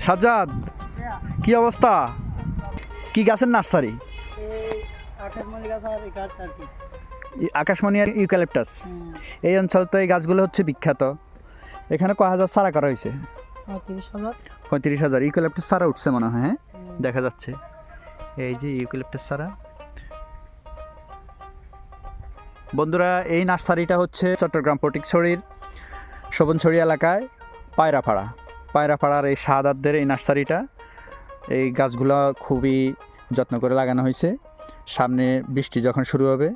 সাজ্জাদ, কি অবস্থা? কি গাছের নার্সারি? আকাশমণি আর ইউক্যালিপটাস। এই অঞ্চল তো এই গাছগুলো হচ্ছে বিখ্যাত। এখানে কয় হাজার চারা করা হয়েছে? 35,000 ইউক্যালিপটাস চারা উঠছে মনে হয়। হ্যাঁ, দেখা যাচ্ছে এই যে ইউক্যালিপটাস চারা। বন্ধুরা, এই নার্সারিটা হচ্ছে চট্টগ্রাম ফটিকছড়ির শোভনছড়ি এলাকায় পায়রাপাড়ার এই শাহাদাতদের এই নার্সারিটা। এই গাছগুলো খুবই যত্ন করে লাগানো হয়েছে। সামনে বৃষ্টি যখন শুরু হবে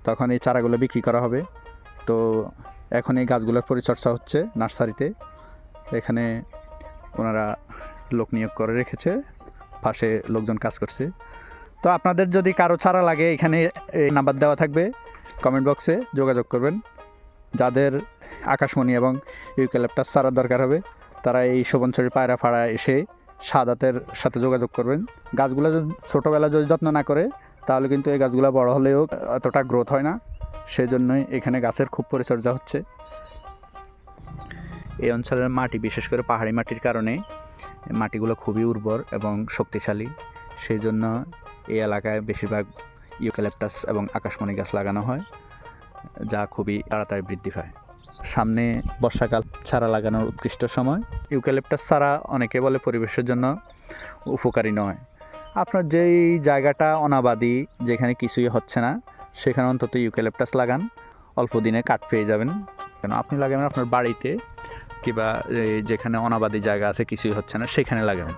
তখন এই চারাগুলো বিক্রি করা হবে। তো এখন এই গাছগুলোর পরিচর্যা হচ্ছে নার্সারিতে। এখানে ওনারা লোক নিয়োগ করে রেখেছে, পাশে লোকজন কাজ করছে। তো আপনাদের যদি কারো চারা লাগে, এখানে এই নাম্বার দেওয়া থাকবে, কমেন্ট বক্সে যোগাযোগ করবেন। যাদের আকাশমণি এবং ইউক্যালিপটাস চারা দরকার হবে তারা এই শোভনছড়ি পায়রাপাড়া এসে শাহাদাতের সাথে যোগাযোগ করবেন। গাছগুলো ছোটোবেলা যদি যত্ন না করে তাহলে কিন্তু এই গাছগুলো বড় হলেও এতটা গ্রোথ হয় না। সেই জন্যই এখানে গাছের খুব পরিচর্যা হচ্ছে। এই অঞ্চলের মাটি, বিশেষ করে পাহাড়ি মাটির কারণে মাটিগুলো খুবই উর্বর এবং শক্তিশালী। সেই জন্য এই এলাকায় বেশিরভাগ ইউক্যালিপটাস এবং আকাশমণি গাছ লাগানো হয়, যা খুবই তাড়াতাড়ি বৃদ্ধি পায়। সামনে বর্ষাকাল, চারা লাগানোর উৎকৃষ্ট সময়। ইউক্যালিপটাস চারা অনেকে বলে পরিবেশের জন্য উপকারী নয়। আপনার যেই জায়গাটা অনাবাদি, যেখানে কিছুই হচ্ছে না, সেখানে অন্তত ইউক্যালিপটাস লাগান, অল্প দিনে কাঠ পেয়ে যাবেন। কেন আপনি লাগাবেন আপনার বাড়িতে, কিংবা যেখানে অনাবাদি জায়গা আছে, কিছুই হচ্ছে না, সেখানে লাগাবেন।